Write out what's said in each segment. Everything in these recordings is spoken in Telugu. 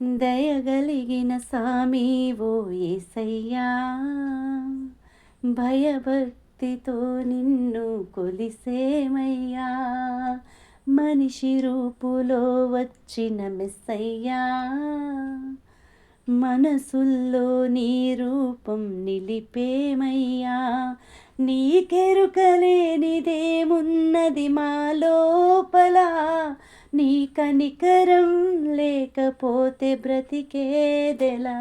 దయగలిగిన సామి ఓ యేసయ్యా, భయభక్తితో నిన్ను కొలిసేమయ్యా. మనిషి రూపులో వచ్చిన మెస్సయ్యా, మనసుల్లో నీ రూపం నిలిపేమయ్యా. నీకెరుకలేనిదేమున్నది మా లోపల, నీ కనికరం లేకపోతే బ్రతికేదెలా.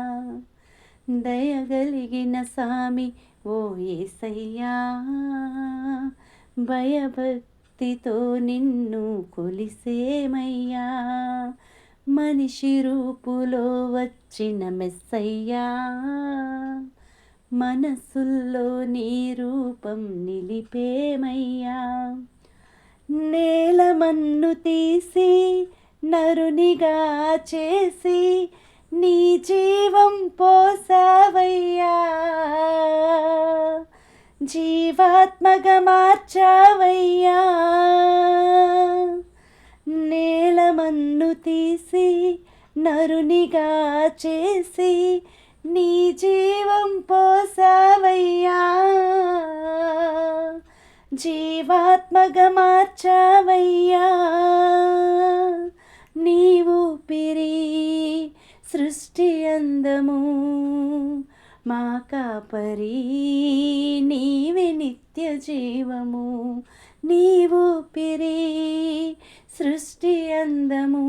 దయగలిగిన సామి ఓ యేసయ్యా, భయభక్తితో నిన్ను కొలిసేమయ్యా. మనిషి రూపులో వచ్చిన మెస్సయ్యా, మనసుల్లో నీ రూపం నిలిపేమయ్యా. నేలమన్ను తీసి నరునిగా చేసి నీ జీవం పోసావయ్యా. జీవాత్మగా మార్చావయ్యా. నేలమన్ను తీసి నరునిగా చేసి నీ జీవం పోసావయ్యా. జీవాత్మగా మార్చావయ్యా. నీ ఊపిరి సృష్టి అందము, మా కాపరి నీవే నిత్య జీవము. నీ ఊపిరి సృష్టి అందము,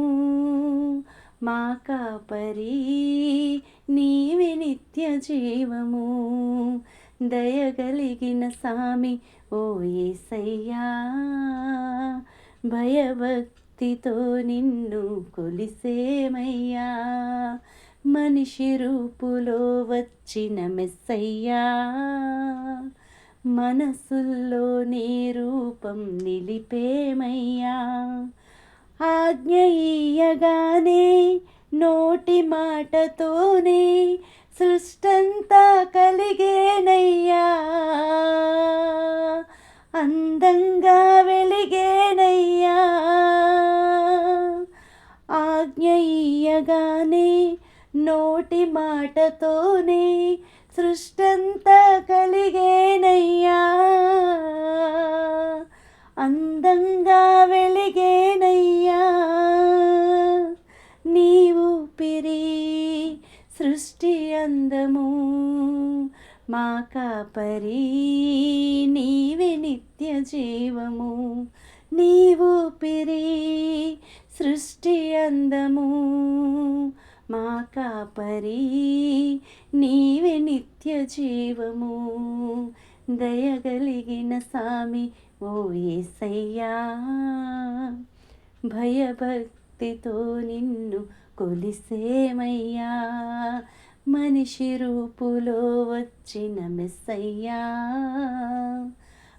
మా కాపరి నీవే నిత్య జీవము. దయగలిగిన సామి ఓ యేసయ్యా, భయభక్తితో నిన్ను కొలిసేమయ్యా. మనిషి రూపులో వచ్చిన మెస్సయ్యా, మనసుల్లో నీ రూపం నిలిపేమయ్యా. ఆజ్ఞ ఇయ్యగానే నోటి మాటతోనే సృష్టంతా కలిగేనయ్యా. అందంగా వెలిగేనయ్యా. ఆజ్ఞ ఇయ్యగానే నోటి మాటతోనే సృష్టంతా కలిగేనయ్యా. అందంగా వెలిగేనయ్యా. నీ ఊపిరి సృష్టి అందము, మా కాపరి నీవే నిత్య జీవము. నీ ఊపిరి సృష్టి అందము, మా కాపరి నీవే నిత్య జీవము. దయగలిగిన సామి ఓ యేసయ్యా, భయభక్తితో నిన్ను కొలిసేమయ్యా. మనిషి రూపులో వచ్చిన మెస్సయ్యా,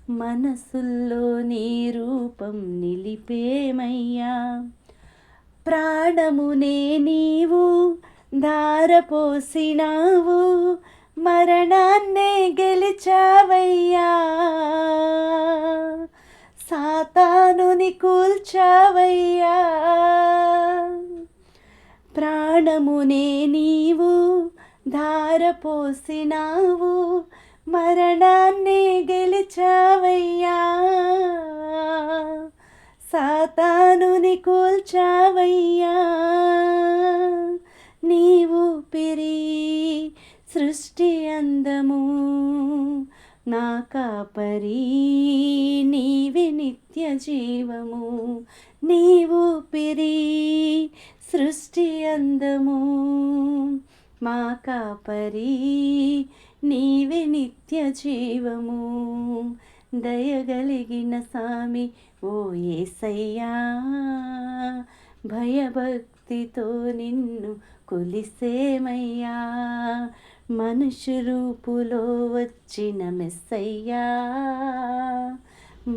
మనసుల్లో నీ రూపం నిలిపేమయ్యా. ప్రాణమునే నీవు ధారపోసినావు, మరణాన్నే గెలిచావయ్యా. సాతానుని కూల్చావయ్యా. ప్రాణమునే నీవు ధారపోసినావు, మరణాన్నే గెలిచావయ్యా. సాతానుని కూల్చావయ్యా. నీ ఊపిరి సృష్టి అందము, నా కాపరి నీవే నిత్య జీవము. నీ ఊపిరి సృష్టి అందము, మా కాపరి నీవే నిత్య జీవము. దయగలిగిన సామి ఓ యేసయ్యా, భయభక్తితో నిన్ను కొలిసేమయ్యా. మనుషు రూపులో వచ్చిన మెస్సయ్యా,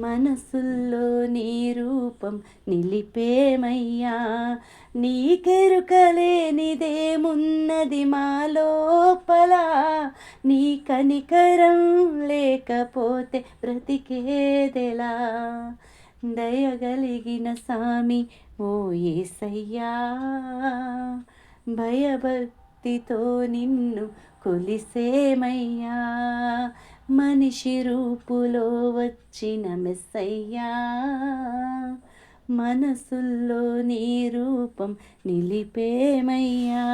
మనసుల్లో నీ రూపం నిలిపేమయ్యా. నీకెరుకలేనిదేమున్నది మా లోపల, నీ కనికరం లేకపోతే బ్రతికేదెలా. దయగలిగిన సామి ఓ యేసయ్యా, భయభక్తితో నిన్ను కొలిసేమయ్యా, మనిషి రూపులో వచ్చిన మెస్సయ్యా, మనసుల్లో నీ రూపం నిలిపేమయ్యా.